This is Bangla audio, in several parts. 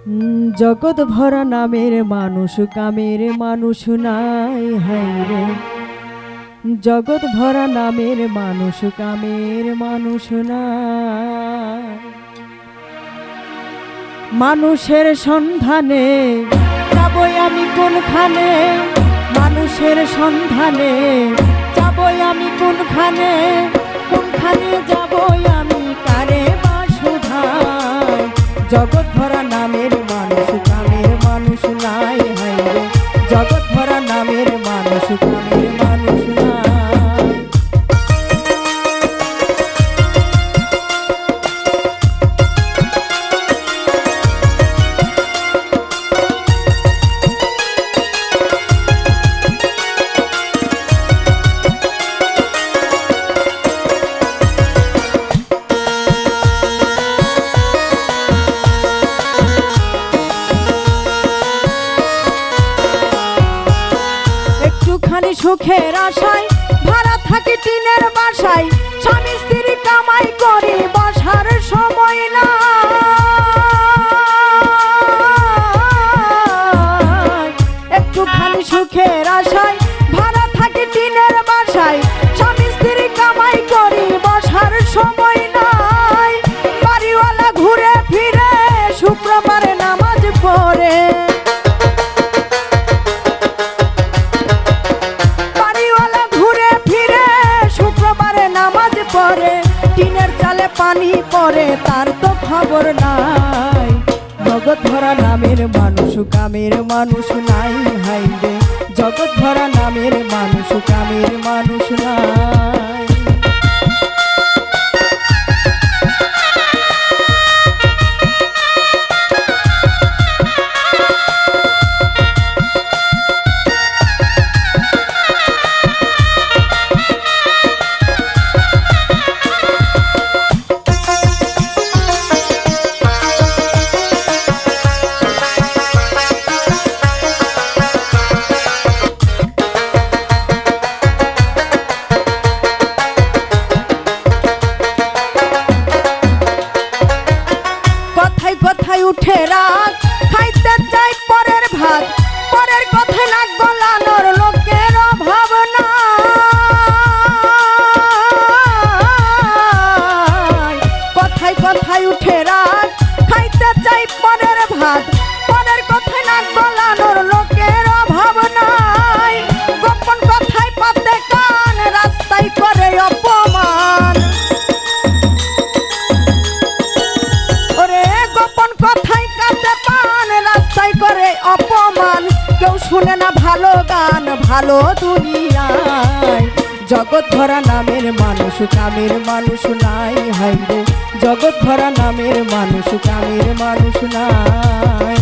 জগৎ ভরা নামের মানুষ কামের মানুষ নাই হাইরে। জগৎ ভরা নামের মানুষ কামের মানুষ নাই। মানুষের সন্ধানে যাবই আমি কোনখানে, মানুষের সন্ধানে যাবই আমি কোনখানে, কোনখানে যাবই আমি কারে বা সুধাই। জগৎ ভরা নামের মানুষ কামের মানুষ নাই হাইরে। জগৎ ভরা নামের মানুষ কামের মানুষ নাই। সুখের আশায় ভাড়া থাকি টিনের বাসায়, স্বামী স্ত্রী কামাই করি বসার সময় না। একটুখানি সুখের আশায় ভাড়া থাকি টিনের বাসায়, স্বামী স্ত্রী কামাই করি বসার সময় নাই। বাড়িওয়ালা ঘুরে ফিরে শুক্রবারে নামাজ পড়ে, টিনের চালে পানি পড়ে তার তো খবর নাই। জগৎ ভরা নামের মানুষ কামের মানুষ নাই হাইরে। জগৎ ভরা নামের মানুষ কামের মানুষ নাই। কথায় উঠে রাগ, খাইতে চাই পরের ভাত, পরের কথায় নাক গলানোর লোকের অভাব নাই। কথায় কথায় উঠে রাগ, খাইতে চাই পরের ভাত, পরের কথায় নাক গলানোর লোকের অভাব নাই। গোপন কথায় পাতে কান, রাস্তায় করে অপমান। অপমান কেউ শুনে না ভালো গান ভালো দুনিয়ায়। জগৎ ভরা নামের মানুষ কামের মানুষ নাই হাইরে। জগৎ ভরা নামের মানুষ কামের মানুষ নাই।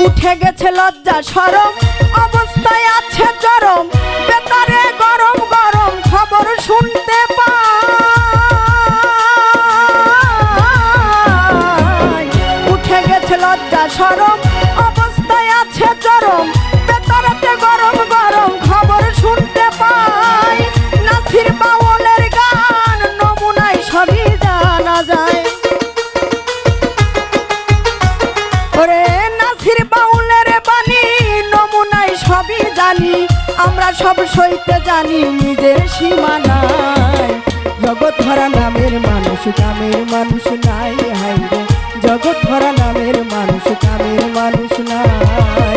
উঠে গেছে লজ্জা শরম, অবস্থায় আছে চরম, বেতারে গরম গরম খবর শুনতে পাই। উঠে গেছে লজ্জা শরম, অবস্থায় আছে চরম, বেতারেতে গরম গরম খবর শুনতে পাই। নাসির বাউলের গান নমুনায় সবই জানা যায়। সবই জানি আমরা সব সইতে জানি নিজের সীমানায়। জগৎ ভরা নামের মানুষ কামের মানুষ নাই হাইরে। জগৎ ভরা নামের মানুষ কামের মানুষ নাই।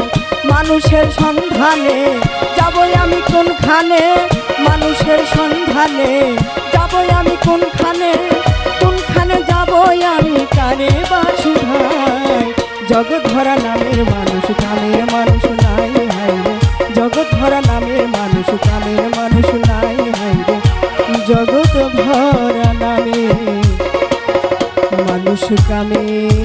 মানুষের সন্ধানে যাবই আমি কোনখানে, মানুষের সন্ধানে যাবই আমি কোনখানে, কোনখানে যাবই আমি কারে বা সুধাই। জগৎ ভরা নামের মানুষ কামের মানুষ নাই হাইরে। জগৎ ভরা নামের মানুষ কামের মানুষ নাই হাইরে। জগৎ ভরা নামের মানুষ কামের